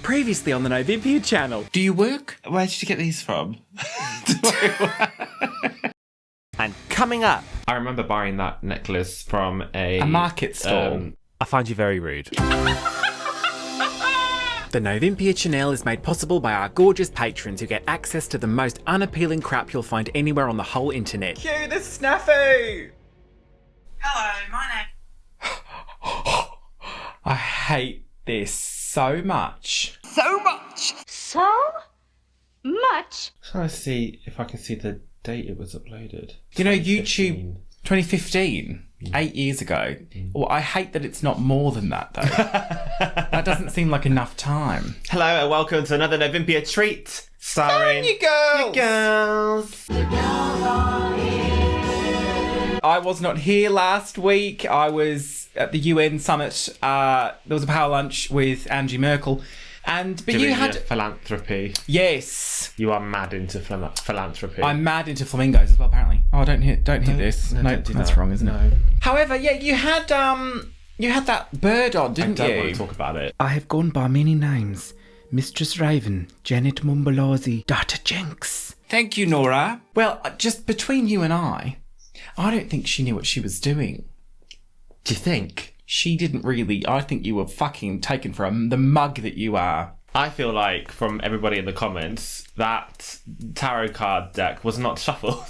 Previously on the Novympia channel. Do you work? Where did you get these from? And coming up, I remember buying that necklace from a market stall. I find you very rude. The Novympia channel is made possible by our gorgeous patrons who get access to the most unappealing crap you'll find anywhere on the whole internet. Cue the snafu! Hello, my name. I hate this so much. So much. So much? Trying to see if I can see the date it was uploaded. You know, YouTube 2015, 8 years ago. Well, I hate that it's not more than that, though. That doesn't seem like enough time. Hello and welcome to another Novympia treat starring You girls! You girls! I was not here last week. I was at the UN summit. There was a power lunch with Angie Merkel. But Doing you had... your philanthropy. Yes. You are mad into philanthropy. I'm mad into flamingos as well, apparently. Oh, don't hit this. No, don't do that's that. wrong, isn't it? However, yeah, you had that bird on, didn't you? I don't want to talk about it. I have gone by many names. Mistress Raven, Janet Mumbalawzi, Dr. Jenks. Thank you, Nora. Well, just between you and I don't think she knew what she was doing. Do you think? She didn't really. I think you were fucking taken for the mug that you are. I feel like, from everybody in the comments, that tarot card deck was not shuffled.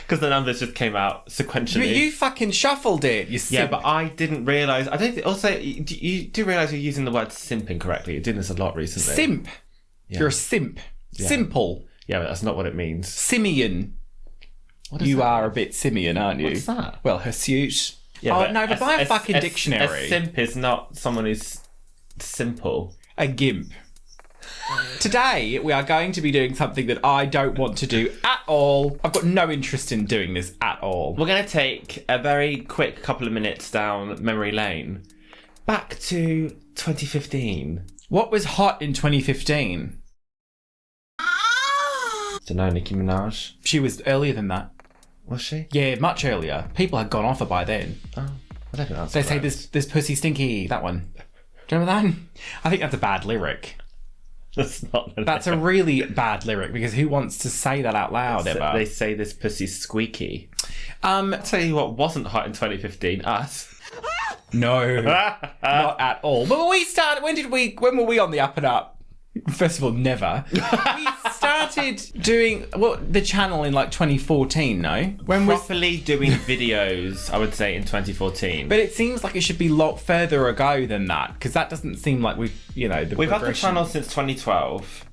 Because the numbers just came out sequentially. You fucking shuffled it, you simp. Yeah, but I didn't realise. I don't think. Also, you do realise you're using the word simp incorrectly. You're doing this a lot recently. Simp. Yeah. You're a simp. Yeah. Simple. Yeah, but that's not what it means. Simian. What is You that? are a bit simian, aren't you? What's that? Well, hirsute. Yeah, but buy a fucking dictionary. A simp is not someone who's simple. A gimp. Today, we are going to be doing something that I don't want to do at all. I've got no interest in doing this at all. We're going to take a very quick couple of minutes down memory lane. Back to 2015. What was hot in 2015? Don't know, Nicki Minaj. She was earlier than that. Was she? Yeah, much earlier. People had gone off her by then. Oh, I don't think that's They say correct. this pussy stinky, that one. Do you remember that? I think that's a bad lyric. That's not. That's a really bad lyric because who wants to say that out loud ever? They say this pussy's squeaky. I'll tell you what wasn't hot in 2015. Us. No, not at all. But we started. When were we on the up and up? First of all, never. We started doing the channel in like 2014. No, when Properly doing videos, I would say in 2014. But it seems like it should be a lot further ago than that because that doesn't seem like we've had the channel since 2012.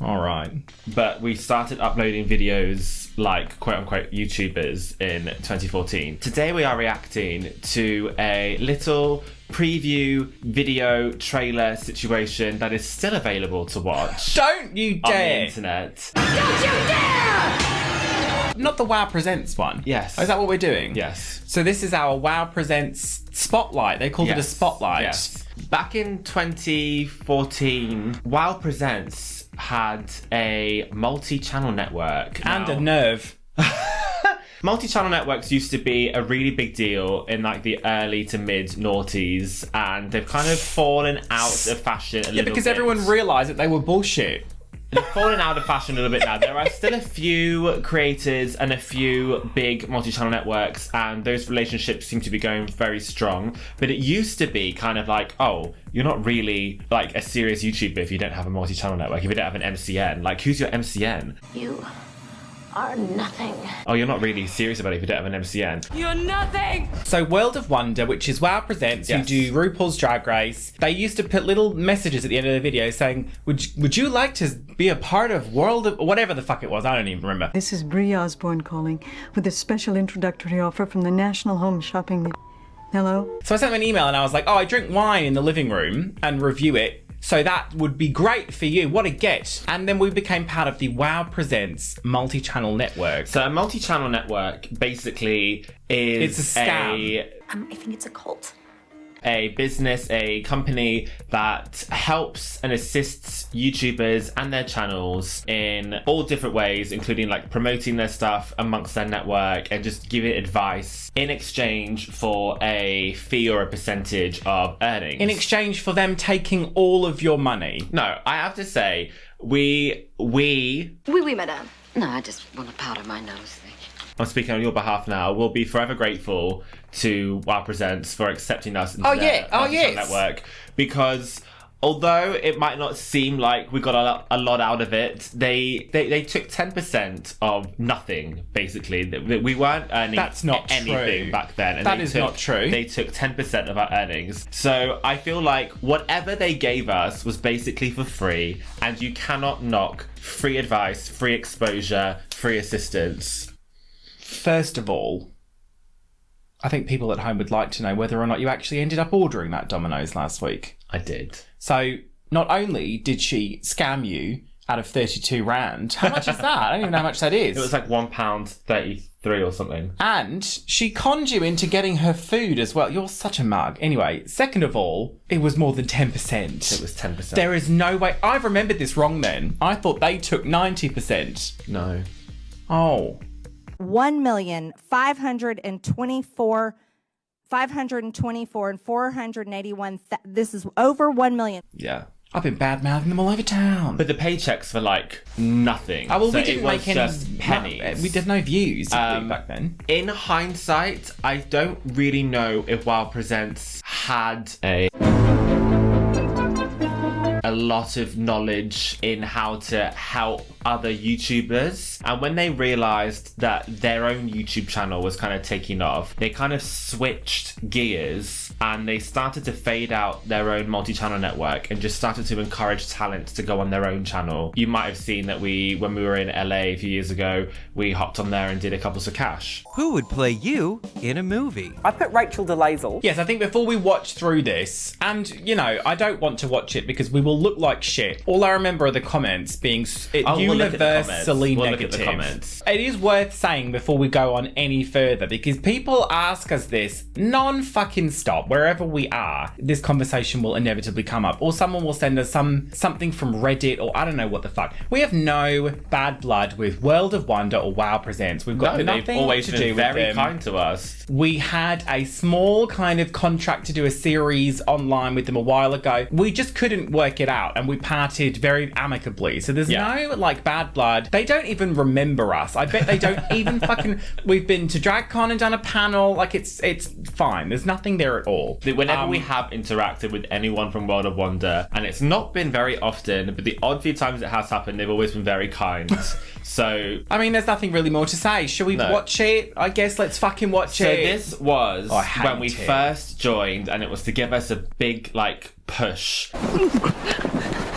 All right. But we started uploading videos like quote-unquote YouTubers in 2014. Today we are reacting to a little preview video trailer situation that is still available to watch. Don't you on dare! the internet. Don't you dare! Not the WOW Presents one. Yes. Oh, is that what we're doing? Yes. So this is our WOW Presents Spotlight. They called it a Spotlight. Yes. Back in 2014, WOW Presents had a multi-channel network. And Now, a nerve. multi-channel networks used to be a really big deal in like the early to mid noughties, and they've kind of fallen out of fashion a little bit. Yeah, because everyone realised that they were bullshit. They've fallen out of fashion a little bit now. There are still a few creators and a few big multi-channel networks, and those relationships seem to be going very strong. But it used to be kind of like, oh, you're not really like a serious YouTuber if you don't have a multi-channel network, if you don't have an MCN. Like, who's your MCN? You are nothing. Oh, you're not really serious about it if you don't have an MCN. You're nothing! So World of Wonder, which is WOW Presents, Yes. who do RuPaul's Drag Race, they used to put little messages at the end of the video saying, would you like to be a part of World of... whatever the fuck it was, I don't even remember. This is Bree Osborne calling with a special introductory offer from the National Home Shopping. Hello? So I sent them an email and I was like, I drink wine in the living room and review it. So that would be great for you. What a get. And then we became part of the WOW Presents multi-channel network. So a multi-channel network basically is It's a scam. I think it's a cult. a business, a company that helps and assists YouTubers and their channels in all different ways, including like promoting their stuff amongst their network and just giving advice in exchange for a fee or a percentage of earnings. In exchange for them taking all of your money. No, I have to say, we... Oui, madame. No, I just want to powder my nose, thank you. I'm speaking on your behalf now. We'll be forever grateful to WOWPresents for accepting us into Oh, their yeah. Oh, multi-channel yes. network, because although it might not seem like we got a lot out of it, they took 10% of nothing, basically. We weren't earning That's not anything true. back then. And That is not true. They took 10% of our earnings. So I feel like whatever they gave us was basically for free, and you cannot knock free advice, free exposure, free assistance. First of all, I think people at home would like to know whether or not you actually ended up ordering that Domino's last week. I did. So not only did she scam you out of 32 rand, how much is that? I don't even know how much that is. It was like £1.33 or something. And she conned you into getting her food as well. You're such a mug. Anyway, second of all, it was more than 10%. It was 10%. There is no way. I've remembered this wrong then. I thought they took 90%. No. Oh. 1,524,524 and 481. This is over 1 million. Yeah. I've been bad-mouthing them all over town. But the paychecks were like nothing. Oh, well, So we didn't it was make any... just pennies. we did no views did we, back then. In hindsight, I don't really know if WOWPresents had a lot of knowledge in how to help other YouTubers. And when they realised that their own YouTube channel was kind of taking off, they kind of switched gears and they started to fade out their own multi-channel network and just started to encourage talent to go on their own channel. You might have seen that when we were in LA a few years ago, we hopped on there and did a couple of cash. Who would play you in a movie? I put Rachel DeLazel. Yes, I think before we watch through this, and, you know, I don't want to watch it because we will look like shit. All I remember are the comments being universally We'll look at the negative. comments. It is worth saying before we go on any further, because people ask us this non-fucking stop. Wherever we are, this conversation will inevitably come up. Or someone will send us something from Reddit, or I don't know what the fuck. We have no bad blood with World of Wonder or WOWPresents. We've got nothing they've always to been do with very them. kind to us. We had a small kind of contract to do a series online with them a while ago. We just couldn't work it out, and we parted very amicably. So there's no like bad blood. They don't even remember us. I bet they don't even fucking. We've been to DragCon and done a panel. Like it's fine. There's nothing there at all. Whenever we have interacted with anyone from World of Wonder, and it's not been very often, but the odd few times it has happened, they've always been very kind. So I mean, there's nothing really more to say. Shall we watch it? I guess let's fucking watch it. So this was when we it. first joined, and it was to give us a big like push.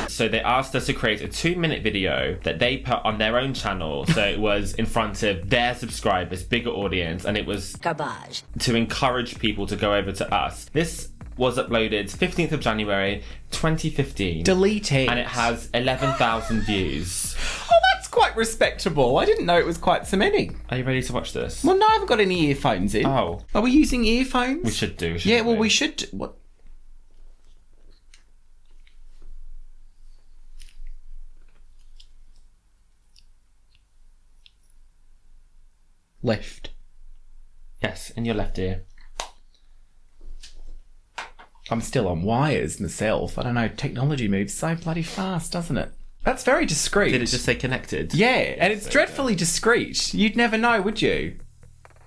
So they asked us to create a 2-minute video that they put on their own channel. So it was in front of their subscribers, bigger audience, and it was Garbage. to encourage people to go over to us. This was uploaded 15th of January 2015. Delete it. And it has 11,000 views. Oh, that's quite respectable. I didn't know it was quite so many. Are you ready to watch this? Well, no, I haven't got any earphones in. Oh. Are we using earphones? We should do, shouldn't Yeah, well, we should. What? Left. Yes, in your left ear. I'm still on wires myself. I don't know, technology moves so bloody fast, doesn't it? That's very discreet. Did it just say connected? Yeah, and it's dreadfully discreet. You'd never know, would you?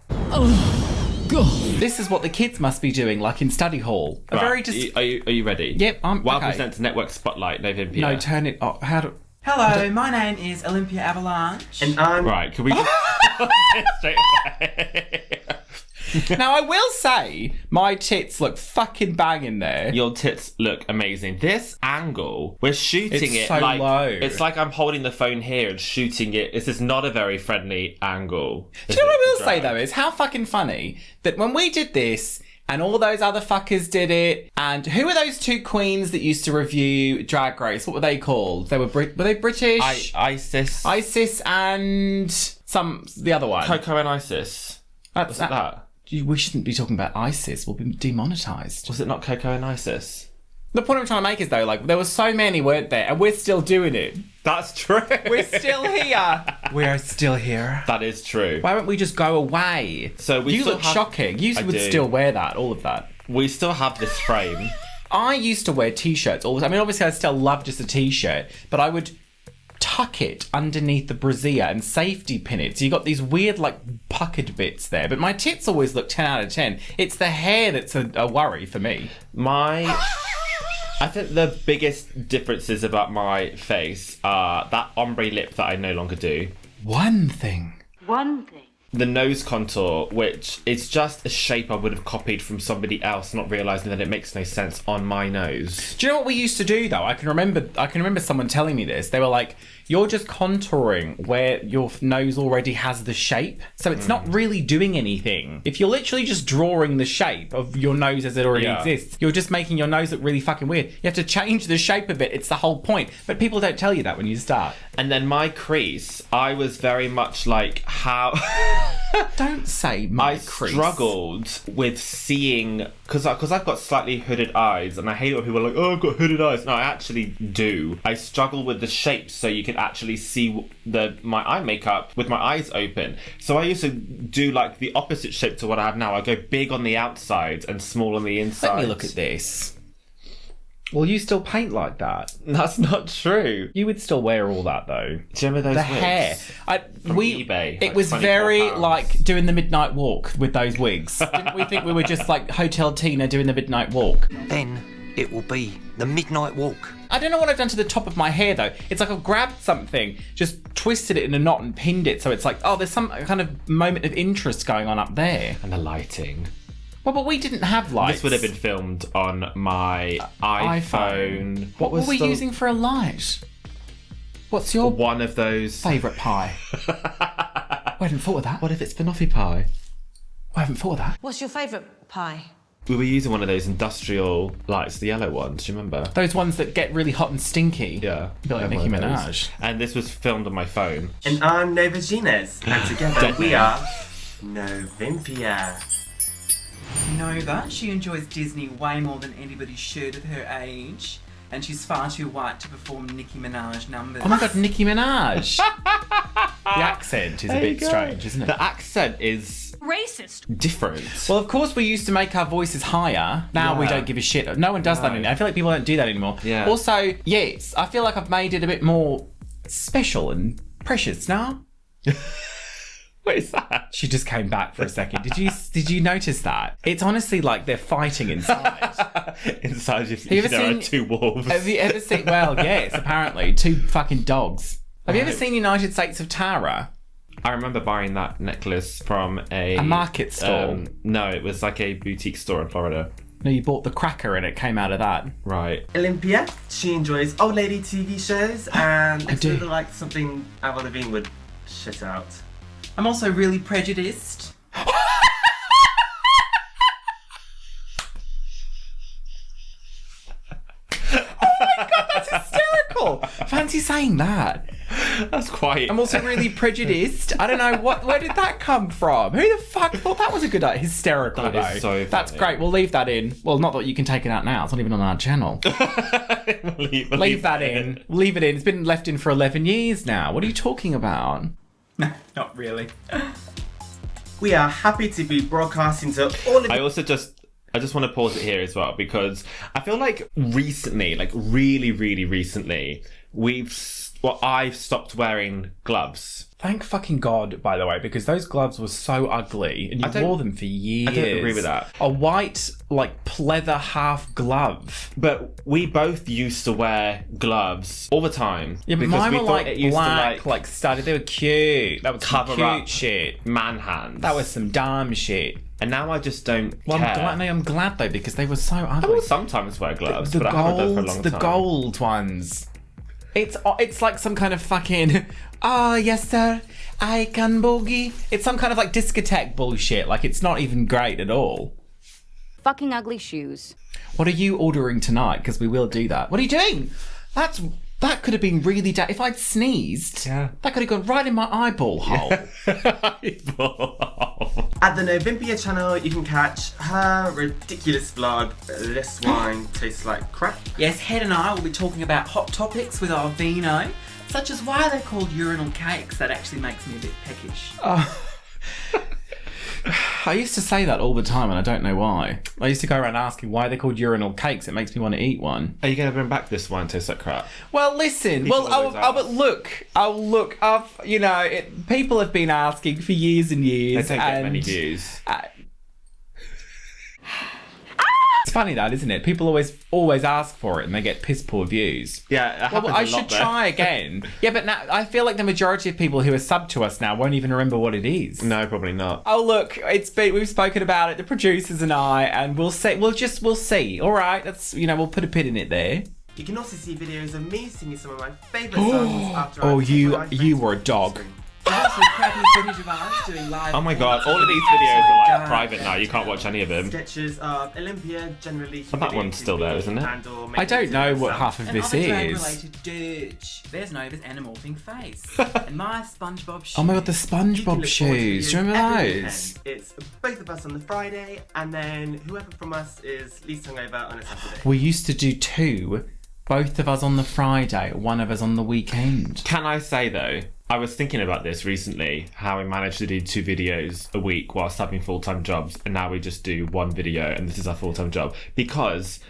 Oh, God. This is what the kids must be doing, like in study hall. A very Are you ready? Yep, I'm WOWPresents Network Spotlight, Novympia. No, turn it off. How do... Hello, my name is Olympia Avalanche. And I'm... Right, can we just... straight away? Now, I will say, my tits look fucking banging there. Your tits look amazing. This angle, we're shooting It's it so like... low. It's like I'm holding the phone here and shooting it. This is not a very friendly angle. Do you know what I will say, though, is how fucking funny that when we did this... And all those other fuckers did it. And who were those two queens that used to review Drag Race? What were they called? They were were they British? Isis. Isis and the other one. Coco and Isis. That's that. We shouldn't be talking about ISIS. We'll be demonetized. Was it not Coco and ISIS? The point I'm trying to make is, though, like, there were so many, weren't there? And we're still doing it. That's true. We're still here. We are still here. That is true. Why don't we just go away? So we You still look have- shocking. You I would do. still wear that, all of that. We still have this frame. I used to wear T-shirts all the time. I mean, obviously, I still love just a T-shirt, but I would tuck it underneath the brassiere and safety pin it. So you got these weird, like, puckered bits there. But my tits always look 10 out of 10. It's the hair that's a worry for me. I think the biggest differences about my face are that ombre lip that I no longer do. One thing. The nose contour, which is just a shape I would have copied from somebody else, not realising that it makes no sense on my nose. Do you know what we used to do, though? I can remember someone telling me this. They were like, you're just contouring where your nose already has the shape. So it's not really doing anything. If you're literally just drawing the shape of your nose as it already exists, you're just making your nose look really fucking weird. You have to change the shape of it. It's the whole point. But people don't tell you that when you start. And then my crease, I was very much like how... Don't say my crease. I struggled with seeing... Because I've got slightly hooded eyes, and I hate it when people are like, oh, I've got hooded eyes. No, I actually do. I struggle with the shapes so you can actually see my eye makeup with my eyes open. So I used to do like the opposite shape to what I have now. I go big on the outside and small on the inside. Let me look at this. Well, you still paint like that. That's not true. You would still wear all that, though. Do you remember those The wigs? hair. From eBay, It like was £24. very like doing the midnight walk with those wigs. Didn't we think we were just like Hotel Tina doing the midnight walk? Then it will be the midnight walk. I don't know what I've done to the top of my hair, though. It's like I've grabbed something, just twisted it in a knot and pinned it. So it's like, oh, there's some kind of moment of interest going on up there. And the lighting. Well, but we didn't have lights. This would have been filmed on my iPhone. What were we using for a light? What's your one of those favourite pie? I hadn't thought of that. What if it's banoffee pie? I haven't thought of that. What's your favourite pie? We were using one of those industrial lights, the yellow ones. Do you remember? Those ones that get really hot and stinky. Yeah. A bit like Nicki Minaj. And this was filmed on my phone. And I'm Nova Gines, and together we are Novympia. Nova, she enjoys Disney way more than anybody should at her age, and she's far too white to perform Nicki Minaj numbers. Oh my god, Nicki Minaj! The accent is a bit strange, isn't it? The accent is Racist. different. Well, of course, we used to make our voices higher. Now we Yeah. don't give a shit. No one does that anymore. I feel like people don't do that anymore. Yeah. Also, yes, I feel like I've made it a bit more special and precious now. What is that? She just came back for a second. Did you notice that? It's honestly like they're fighting inside. Inside you, you ever there seen- are two wolves. Have you ever seen? Well, yes, apparently two fucking dogs. Have you ever seen United States of Tara? I remember buying that necklace from a market stall? No, it was like a boutique store in Florida. No, you bought the cracker and it came out of that. Right. Olympia, she enjoys old lady TV shows, and it's do. really like something Avril Lavigne would shit out. I'm also really prejudiced. That's hysterical. Fancy saying that. That's quite... I'm also really prejudiced. I don't know where did that come from? Who the fuck thought that was a good idea? Hysterical, That though. is so That's funny. great. We'll leave that in. Well, not that you can take it out now. It's not even on our channel. Leave that in. Leave it in. It's been left in for 11 years now. What are you talking about? No, not really. We are happy to be broadcasting to all of I just want to pause it here as well, because I feel like recently, like really, really recently, I've stopped wearing gloves. Thank fucking God, by the way, because those gloves were so ugly and you wore them for years. I don't agree with that. A white, like, pleather half glove. But we both used to wear gloves all the time. Yeah, but because mine we were thought like it used black, to like studded. They were cute. That was some cover cute up shit. man hands. That was some dumb shit. And now I just don't Well, care. I'm glad though, because they were so I ugly. will sometimes wear gloves, The but I haven't done for a long gold, the time. gold ones. It's like some kind of fucking, yes sir, I can boogie. It's some kind of like discotheque bullshit. Like it's not even great at all. Fucking ugly shoes. What are you ordering tonight? Because we will do that. What are you doing? That could have been really if I'd sneezed, Yeah. that could have gone right in my eyeball hole. At the Novympia channel, you can catch her ridiculous vlog, This Wine Tastes Like Crap. Yes, Head and I will be talking about hot topics with our vino, such as why they're called urinal cakes. That actually makes me a bit peckish. I used to say that all the time and I don't know why. I used to go around asking why they're called urinal cakes. It makes me want to eat one. Are you going to bring back This Wine Tastes Like Crap? Well, listen. People But look. People have been asking for years and years. They don't get many views. It's funny that, isn't it? People always ask for it and they get piss poor views. Yeah, I should try again. Yeah, but now I feel like the majority of people who are sub to us now won't even remember what it is. No, probably not. Oh look, we've spoken about it, the producers and I, and we'll see. We'll see. All right, we'll put a pin in it there. You can also see videos of me singing some of my favourite songs after Oh, you were a dog. Also, crappy footage of us doing live. Oh my god, all of these videos are like private now. You can't watch any of them. Sketches of Olympia, generally. Oh, that one's still there, isn't it? I don't know what half of this is. Drag-related dirge. There's Nova's animorphing face. And my SpongeBob shoes. Oh my god, the SpongeBob shoes. Do you remember those? It's both of us on the Friday, and then whoever from us is least hungover on a Saturday. We used to do two, both of us on the Friday, one of us on the weekend. Can I say though, I was thinking about this recently, how we managed to do 2 videos a week whilst having full-time jobs, and now we just do 1 video and this is our full-time job. Because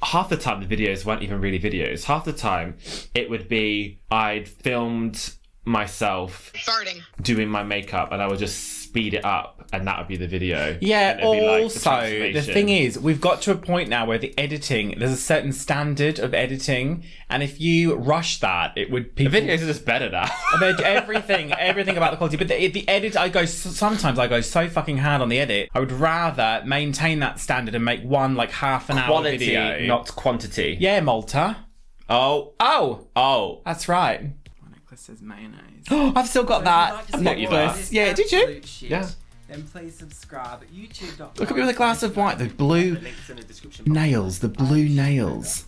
half the time the videos weren't even really videos. Half the time it would be I'd filmed myself doing my makeup and I would just speed it up and that would be the video. Yeah, also, the the thing is, we've got to a point now where the editing, there's a certain standard of editing, and if you rush that, it would... The videos are just better now. everything about the quality, but the edit, sometimes I go so fucking hard on the edit, I would rather maintain that standard and make one like half an hour video. Quality, not quantity. Yeah, Malta. Oh. That's right. Necklace says mayonnaise. Oh, I've still got that. Like necklace. Yeah, did you? Yeah. Then please subscribe at youtube.com. Look at me with a glass of wine. The blue nails. The blue nails.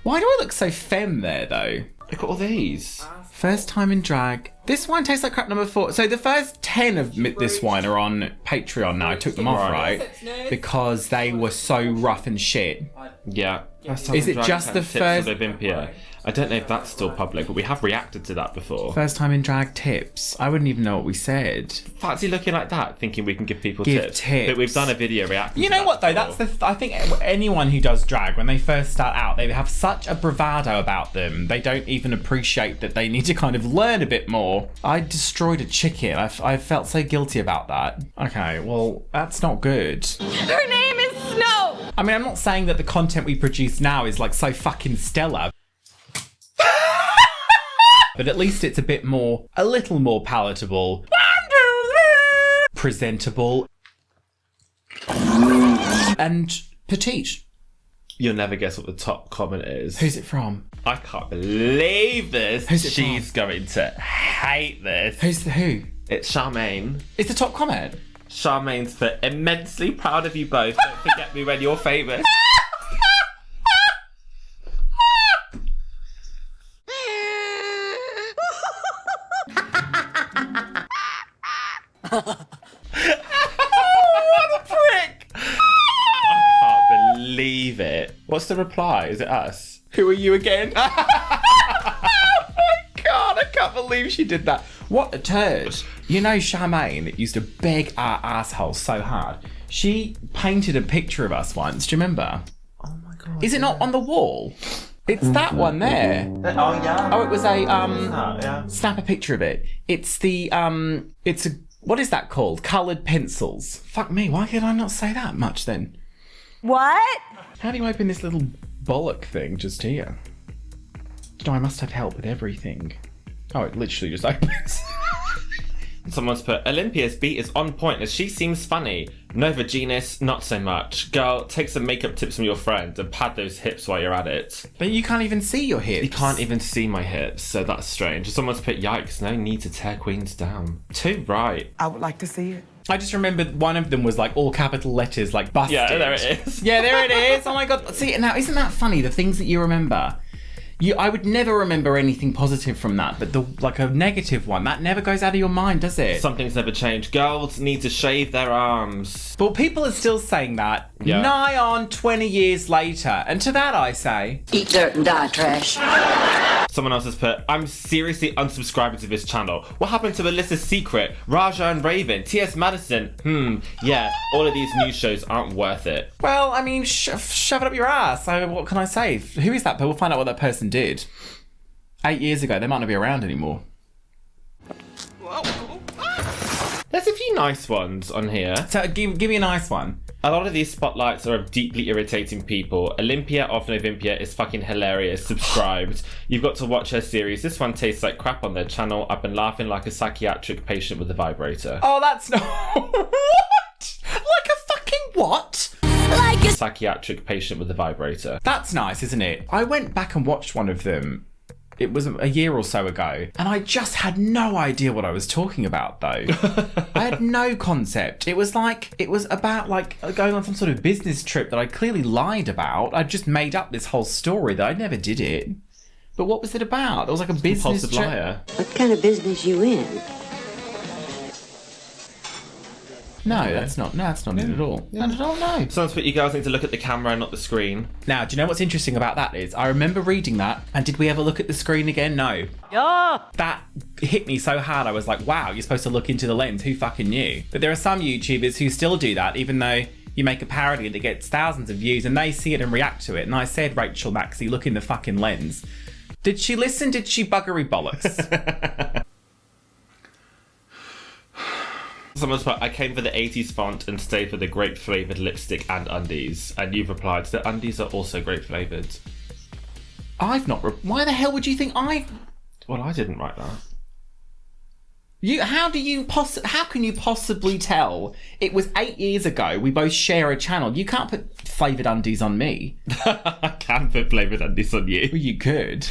Why do I look so femme there, though? Look at all these. First time in drag. This wine tastes like crap number 4. So the first 10 of this wine are on Patreon now. I took them off, right? Because they were so rough and shit. Yeah. Is it just the first... Novympia? I don't know if that's still public, but we have reacted to that before. First time in drag tips. I wouldn't even know what we said. Fancy looking like that, thinking we can give people tips. But we've done a video reacting to that. You know what, though? Before. That's I think anyone who does drag, when they first start out, they have such a bravado about them. They don't even appreciate that they need to kind of learn a bit more. I destroyed a chicken. I felt so guilty about that. Okay, well, that's not good. Her name is Snow! I mean, I'm not saying that the content we produce now is like so fucking stellar. But at least it's a little more palatable, presentable, and petite. You'll never guess what the top comment is. Who's it from? I can't believe this. Who's it She's from? going to hate this. Who? It's Charmaine. It's the top comment. Charmaine's put, immensely proud of you both. Don't forget me when you're famous. What a prick! I can't believe it. What's the reply? Is it us? Who are you again? Oh my god, I can't believe she did that. What a turd. You know Charmaine used to beg our asshole so hard. She painted a picture of us once, do you remember? Oh my god. Is it not on the wall? It's that one there. Oh yeah. Oh, it was a snap a picture of it. It's the it's a, what is that called? Coloured pencils. Fuck me, why could I not say that much then? What? How do you open this little bollock thing just here? You know, I must have help with everything. Oh, it literally just opens. Someone's put, Olympia's beat is on point as she seems funny. Nova Genus, not so much. Girl, take some makeup tips from your friend and pad those hips while you're at it. But you can't even see your hips. You can't even see my hips, so that's strange. Someone's put, yikes, no need to tear queens down. Too right. I would like to see it. I just remembered one of them was like all capital letters, like busted. Yeah, there it is. Yeah, there it is. Oh my god. See, now isn't that funny? The things that you remember. I would never remember anything positive from that, but a negative one, that never goes out of your mind, does it? Something's never changed. Girls need to shave their arms. But people are still saying that nigh on 20 years later. And to that I say... Eat dirt and die, trash. Someone else has put, I'm seriously unsubscribing to this channel. What happened to Alyssa's Secret, Raja and Raven, T.S. Madison? Yeah, all of these news shows aren't worth it. Well, I mean, shove it up your ass. So what can I say? Who is that? We'll find out what that person did. 8 years ago, they might not be around anymore. There's a few nice ones on here. So give me a nice one. A lot of these spotlights are of deeply irritating people. Olympia of Novympia is fucking hilarious. Subscribed. You've got to watch her series. This one tastes like crap on their channel. I've been laughing like a psychiatric patient with a vibrator. Oh, that's not... What? Like a fucking what? Like a psychiatric patient with a vibrator. That's nice, isn't it? I went back and watched one of them. It was a year or so ago, and I just had no idea what I was talking about, though. I had no concept. It was about going on some sort of business trip that I clearly lied about. I just made up this whole story that I never did it. But what was it about? It was like a business Compulsive trip. liar. What kind of business you in? No, that's not it at all. Not at all, no. Someone's put, you girls need to look at the camera and not the screen. Now, do you know what's interesting about that is, I remember reading that, and did we ever look at the screen again? No. Yeah. That hit me so hard, I was like, wow, you're supposed to look into the lens, who fucking knew? But there are some YouTubers who still do that, even though you make a parody that gets thousands of views, and they see it and react to it. And I said, Rachel Maxey, look in the fucking lens. Did she listen? Did she buggery bollocks? Someone's put, I came for the 80s font and stayed for the grape flavoured lipstick and undies. And you've replied, the undies are also grape flavoured. I've not... Why the hell would you think I... Well, I didn't write that. How can you possibly tell? It was 8 years ago. We both share a channel. You can't put flavoured undies on me. I can put flavoured undies on you. Well, you could.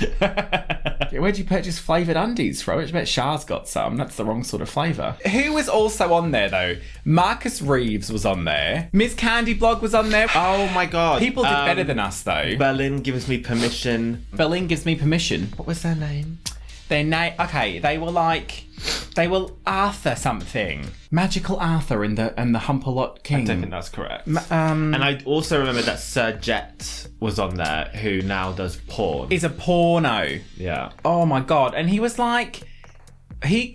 Where'd you purchase flavoured undies from? I bet Shah's got some. That's the wrong sort of flavour. Who was also on there, though? Marcus Reeves was on there. Miss Candy Blog was on there. Oh, my God. People did better than us, though. Berlin gives me permission. Berlin gives me permission. What was their name? Their name... Okay, they were Arthur something. Magical Arthur and the Humpalot King. I don't think that's correct. And I also remember that Sir Jet was on there, who now does porn. Is a porno. Yeah. Oh my God. And he was like... We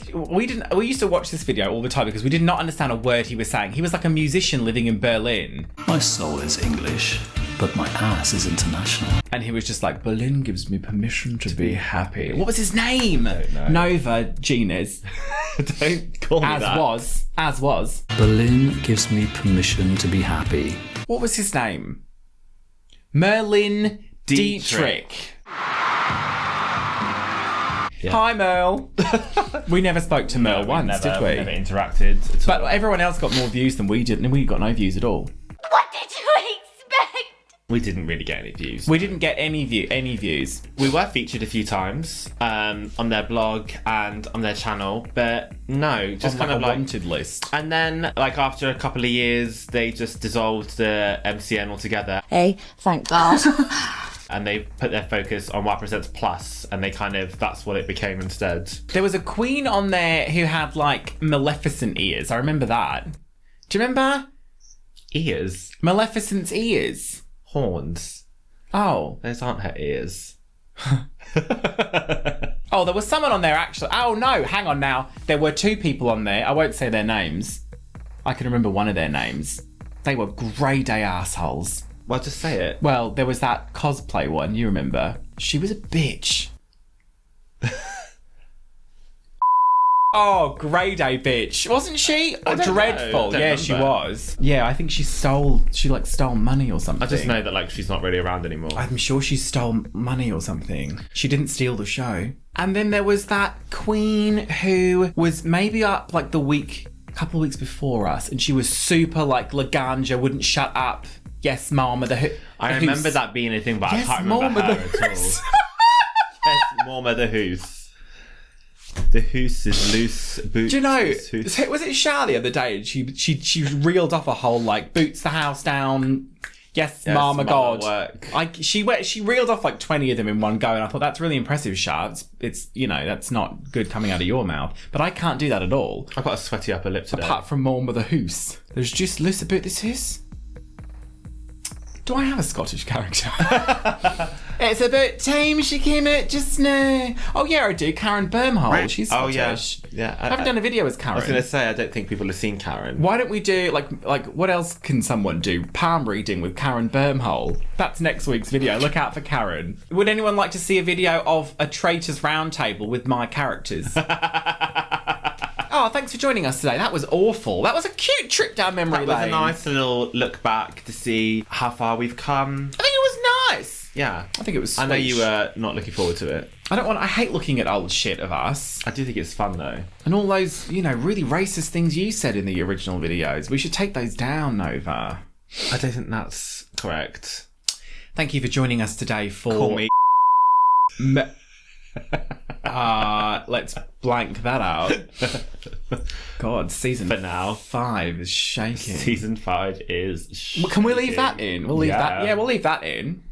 used to watch this video all the time because we did not understand a word he was saying. He was like a musician living in Berlin. My soul is English, but my ass is international. And he was just like, Berlin gives me permission to be happy. What was his name? Nova Genius. Don't call me that. As was. Berlin gives me permission to be happy. What was his name? Merlin Dietrich. Yeah. Hi, Merle. We never spoke to Merle once, did we? We never interacted at all. But everyone else got more views than we did, and we got no views at all. What did you expect? We didn't really get any views. We didn't get any views. We were featured a few times on their blog and on their channel, but no, just on kind of a wanted list. And then, like, after a couple of years, they just dissolved the MCN altogether. Hey, thank God. And they put their focus on WOWPresents Plus, and that's what it became instead. There was a queen on there who had, like, Maleficent ears. I remember that. Do you remember? Ears? Maleficent's ears. Horns. Oh. Those aren't her ears. Oh, there was someone on there, actually. Oh, no, hang on now. There were two people on there. I won't say their names. I can remember one of their names. They were grey day assholes. Well, just say it. Well, there was that cosplay one, you remember. She was a bitch. Oh, grey day bitch. Wasn't she? Dreadful. Yeah, she was. Yeah, I think she stole money or something. I just know that, like, she's not really around anymore. I'm sure she stole money or something. She didn't steal the show. And then there was that queen who was maybe up, like, couple of weeks before us, and she was super, like, Laganja, wouldn't shut up. Yes, Mama the Hoos. I remember that being a thing, but yes, I can't remember her at all. Yes, Mama the Hoos. The Hoos is loose. Boots. Do you know? Was it Shah the other day? And she reeled off a whole, like, boots the house down. Yes, Yes, Mama Mama God. She reeled off like 20 of them in one go, and I thought that's really impressive, Shah. It's that's not good coming out of your mouth. But I can't do that at all. I've got a sweaty upper lip today. Apart from more with a hoose. There's just loose about this hoose. Do I have a Scottish character? It's about time she came out just now. Oh yeah, I do. Karen Bermhole. She's Scottish. Yeah. I haven't done a video as Karen. I was going to say, I don't think people have seen Karen. Why don't we do, like what else can someone do? Palm reading with Karen Bermhole. That's next week's video. Look out for Karen. Would anyone like to see a video of a Traitors Roundtable with my characters? Oh, thanks for joining us today. That was awful. That was a cute trip down memory lane. That was a nice little look back to see how far we've come. I think it was nice. Yeah. I think it was sweet. I know you were not looking forward to it. I hate looking at old shit of us. I do think it's fun though. And all those, really racist things you said in the original videos. We should take those down, Nova. I don't think that's correct. Thank you for joining us today for... Call me let's blank that out. God, season 5 is shaking. Season 5 is shaking. Can we leave that in? We'll leave that. Yeah, we'll leave that in.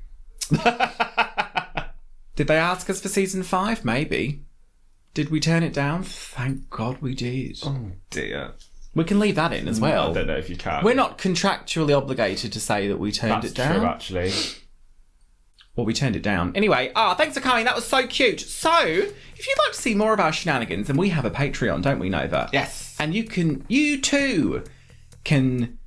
Did they ask us for season 5? Maybe. Did we turn it down? Thank God we did. Oh dear. We can leave that in as well. I don't know if you can. We're not contractually obligated to say that we turned it down. That's true, actually. Well, we turned it down. Anyway, thanks for coming. That was so cute. So, if you'd like to see more of our shenanigans, then we have a Patreon, don't we, Nova? Yes. And you too can...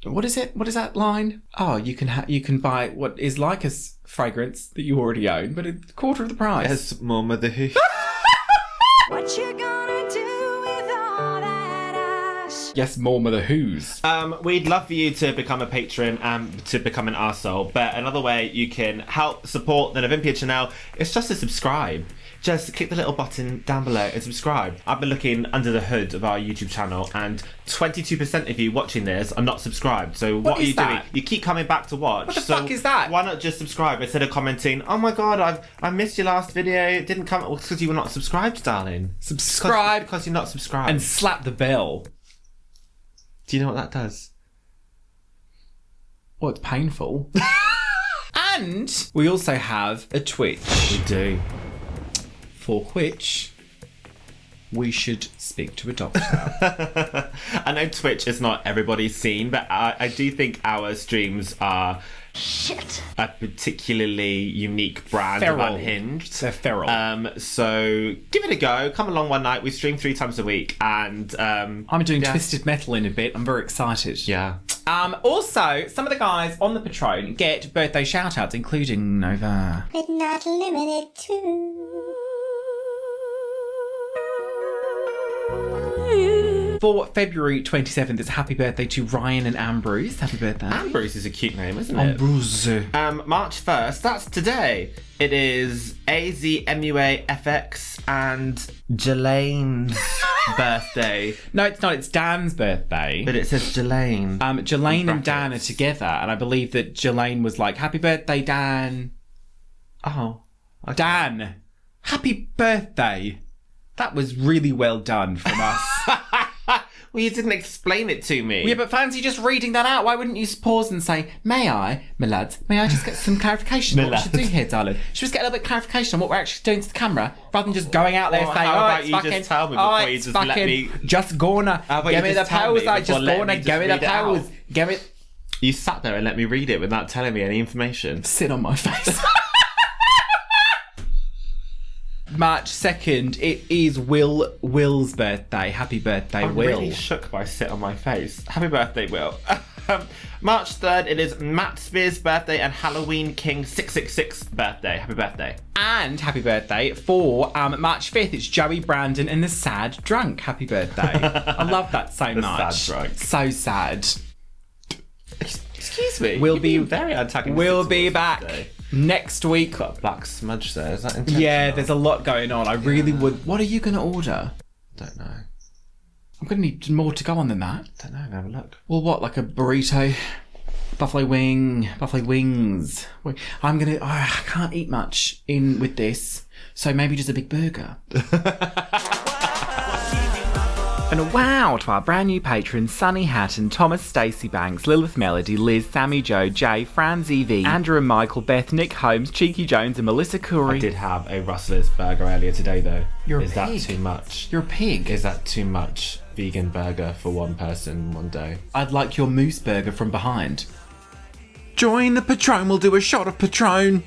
What is it? What is that line? Oh, you can buy what is like a fragrance that you already own, but a quarter of the price. Yes, Mama the Who. What you gonna do with all that ash? Yes, more Mother Who's. We'd love for you to become a patron and to become an arsehole, but another way you can help support the Novympia channel is just to subscribe. Just click the little button down below and subscribe. I've been looking under the hood of our YouTube channel and 22% of you watching this are not subscribed. So what are you doing? You keep coming back to watch. What the fuck is that? Why not just subscribe instead of commenting, oh my God, I missed your last video. It didn't come. Well, it's because you were not subscribed, darling. Subscribe. Because you're not subscribed. And slap the bell. Do you know what that does? Well, it's painful. And we also have a Twitch. We do. For which we should speak to a doctor. I know Twitch is not everybody's scene, but I do think our streams are a particularly unique brand of unhinged. They're feral. So give it a go. Come along one night. We stream 3 times a week, and I'm doing Twisted Metal in a bit. I'm very excited. Yeah. Also, some of the guys on the Patreon get birthday shout-outs, including Nova. But not limited to... For February 27th, it's happy birthday to Ryan and Ambrose. Happy birthday. Ambrose is a cute name, isn't it? Ambrose. March 1st, that's today. It is AZMUAFX and Jelane's birthday. No, it's not. It's Dan's birthday. But it says Jelane. Jelane and Dan are together, and I believe that Jelane was like, happy birthday, Dan. Oh. Okay. Dan, happy birthday. That was really well done from us. Well, you didn't explain it to me. Yeah, but fancy just reading that out. Why wouldn't you pause and say, may I, my lads, may I just get some clarification on what we should do here, darling? Should we just get a little bit of clarification on what we're actually doing to the camera, rather than just going out there saying, how about you fucking, just tell me before you just let me... Just gonna, give me the pose, like, just gonna, give me the pose, give it... You sat there and let me read it without telling me any information. Sit on my face. March 2nd, it is Will's birthday. Happy birthday, I'm Will. I'm really shook by sit on my face. Happy birthday, Will. March 3rd, it is Matt Spears' birthday and Halloween King 666 birthday. Happy birthday. And happy birthday for March 5th, it's Joey Brandon and the Sad Drunk. Happy birthday. I love that so much. Sad Drunk. So sad. Excuse me. We'll be very antagonistic. We'll be back. Today. Next week. Got a black smudge there. Is that intentional? Yeah, there's a lot going on. I really would. What are you going to order? Don't know. I'm going to need more to go on than that. Don't know. Have a look. Well, what? Like a burrito? Buffalo wings. I'm going to... I can't eat much in with this. So maybe just a big burger. And a wow to our brand new patrons Sunny Hatton, Thomas, Stacey Banks, Lilith Melody, Liz, Sammy Joe, Jay, Franz EV, Andrew and Michael, Beth, Nick Holmes, Cheeky Jones and Melissa Curry. I did have a Rustler's burger earlier today though. You're a Is pig. that too much? You're a pig. Is that too much vegan burger for one person one day? I'd like your moose burger from behind. Join the Patron, we'll do a shot of Patron.